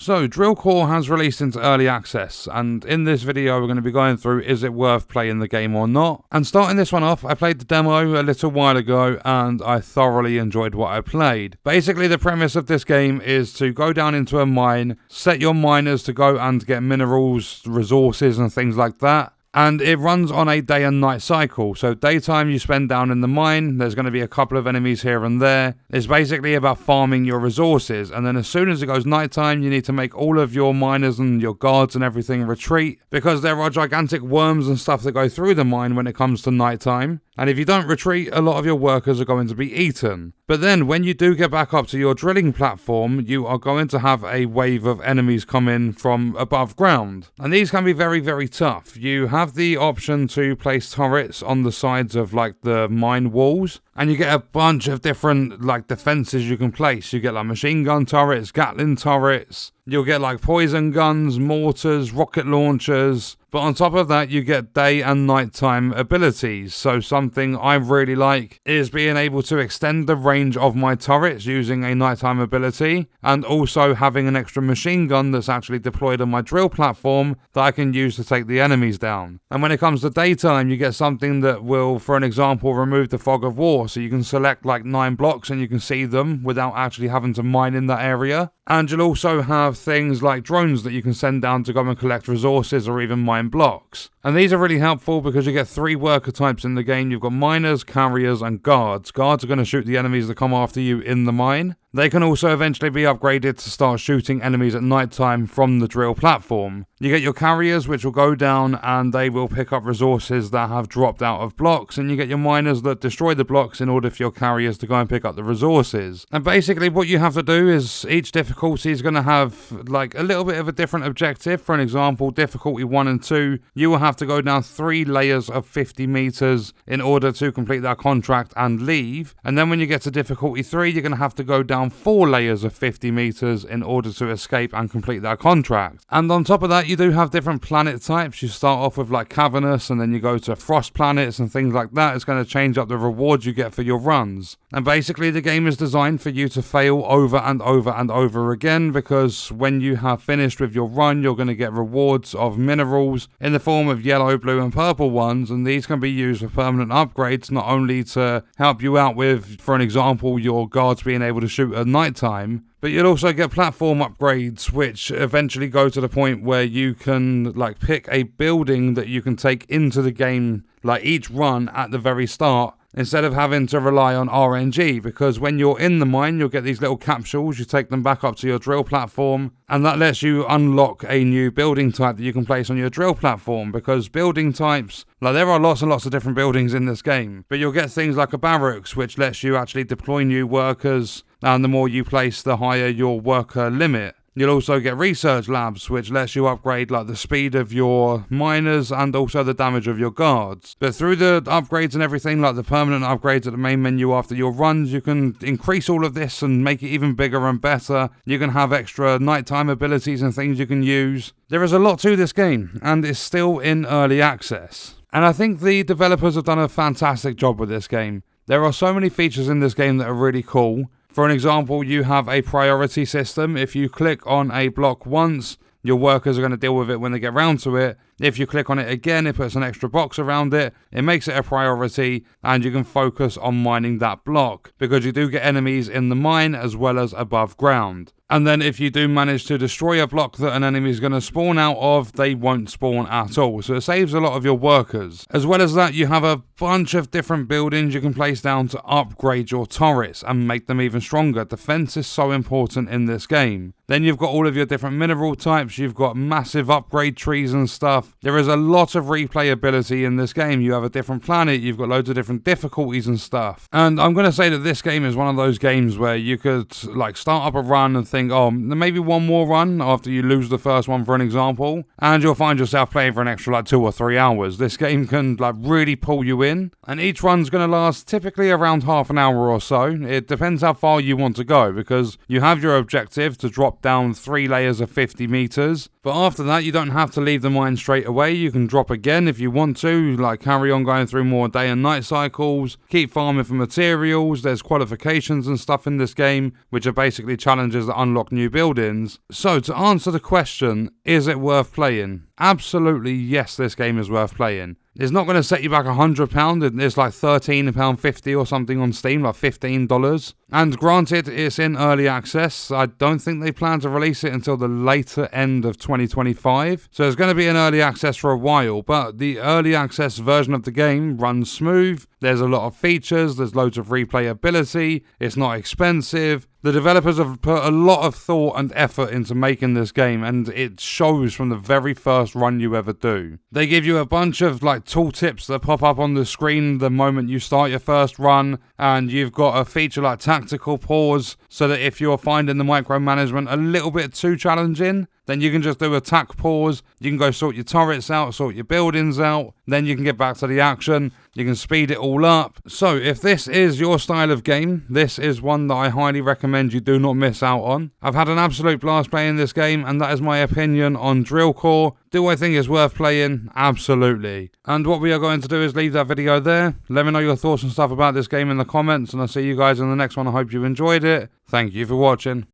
So, Drill Core has released into early access, and in this video we're going to be going through is it worth playing the game or not. And starting this one off, I played the demo a little while ago and I thoroughly enjoyed what I played. Basically the premise of this game is to go down into a mine, set your miners to go and get minerals, resources and things like that. And it runs on a day and night cycle. So daytime you spend down in the mine, there's going to be a couple of enemies here and there. It's basically about farming your resources, and then as soon as it goes nighttime you need to make all of your miners and your guards and everything retreat, because there are gigantic worms and stuff that go through the mine when it comes to nighttime. And if you don't retreat, a lot of your workers are going to be eaten. But then when you do get back up to your drilling platform, you are going to have a wave of enemies come in from above ground. And these can be very, very tough. You have the option to place turrets on the sides of like the mine walls. And you get a bunch of different like defenses you can place. You get like machine gun turrets, Gatling turrets. You'll get like poison guns, mortars, rocket launchers. But on top of that, you get day and nighttime abilities. So something I really like is being able to extend the range of my turrets using a nighttime ability, and also having an extra machine gun that's actually deployed on my drill platform that I can use to take the enemies down. And when it comes to daytime, you get something that will, for an example, remove the fog of war. So you can select like 9 blocks and you can see them without actually having to mine in that area. And you'll also have things like drones that you can send down to go and collect resources or even mine blocks. And these are really helpful because you get 3 worker types in the game. You've got miners, carriers and guards. Guards are going to shoot the enemies that come after you in the mine. They can also eventually be upgraded to start shooting enemies at nighttime from the drill platform. You get your carriers, which will go down and they will pick up resources that have dropped out of blocks, and you get your miners that destroy the blocks in order for your carriers to go and pick up the resources. And basically what you have to do is each difficulty is going to have like a little bit of a different objective. For an example, difficulty 1 and 2, you will have to go down 3 layers of 50 meters in order to complete that contract and leave. And then when you get to difficulty 3, you're going to have to go down 4 layers of 50 meters in order to escape and complete that contract. And on top of that, you do have different planet types. You start off with like cavernous, and then you go to frost planets and things like that. It's going to change up the rewards you get for your runs. And basically the game is designed for you to fail over and over and over again, because when you have finished with your run, you're going to get rewards of minerals in the form of yellow, blue and purple ones, and these can be used for permanent upgrades, not only to help you out with, for an example, your guards being able to shoot at nighttime, but you'll also get platform upgrades, which eventually go to the point where you can like pick a building that you can take into the game, like each run at the very start, instead of having to rely on RNG, because when you're in the mine, you'll get these little capsules, you take them back up to your drill platform, and that lets you unlock a new building type that you can place on your drill platform, because building types, like there are lots and lots of different buildings in this game, but you'll get things like a barracks, which lets you actually deploy new workers, and the more you place, the higher your worker limit. You'll also get research labs, which lets you upgrade like the speed of your miners and also the damage of your guards. But through the upgrades and everything, like the permanent upgrades at the main menu after your runs, you can increase all of this and make it even bigger and better. You can have extra nighttime abilities and things you can use. There is a lot to this game, and it's still in early access. And I think the developers have done a fantastic job with this game. There are so many features in this game that are really cool. For an example, you have a priority system. If you click on a block once, your workers are going to deal with it when they get round to it. If you click on it again, it puts an extra box around it. It makes it a priority, and you can focus on mining that block, because you do get enemies in the mine as well as above ground. And then if you do manage to destroy a block that an enemy is going to spawn out of, they won't spawn at all. So it saves a lot of your workers. As well as that, you have a bunch of different buildings you can place down to upgrade your turrets and make them even stronger. Defense is so important in this game. Then you've got all of your different mineral types. You've got massive upgrade trees and stuff. There is a lot of replayability in this game. You have a different planet. You've got loads of different difficulties and stuff. And I'm going to say that this game is one of those games where you could like start up a run and think, oh, maybe one more run after you lose the first one, for an example, and you'll find yourself playing for an extra like 2 or 3 hours. This game can like really pull you in, and each run's going to last typically around half an hour or so. It depends how far you want to go, because you have your objective to drop down 3 layers of 50 meters, but after that you don't have to leave the mine straight straight away. You can drop again if you want to, like carry on going through more day and night cycles, keep farming for materials. There's qualifications and stuff in this game, which are basically challenges that unlock new buildings. So to answer the question, is it worth playing? Absolutely yes, this game is worth playing. It's not going to set you back £100. It's like £13.50 or something on Steam, like $15. And granted, it's in early access. I don't think they plan to release it until the later end of 2025. So it's going to be in early access for a while, but the early access version of the game runs smooth. There's a lot of features, there's loads of replayability, it's not expensive. The developers have put a lot of thought and effort into making this game, and it shows from the very first run you ever do. They give you a bunch of like tooltips that pop up on the screen the moment you start your first run, and you've got a feature like tactical pause, so that if you're finding the micromanagement a little bit too challenging, then you can just do a tac pause, you can go sort your turrets out, sort your buildings out, then you can get back to the action, you can speed it all up. So if this is your style of game, this is one that I highly recommend you do not miss out on. I've had an absolute blast playing this game, and that is my opinion on Drill Core. Do I think it's worth playing? Absolutely. And what we are going to do is leave that video there. Let me know your thoughts and stuff about this game in the comments, and I'll see you guys in the next one. I hope you enjoyed it. Thank you for watching.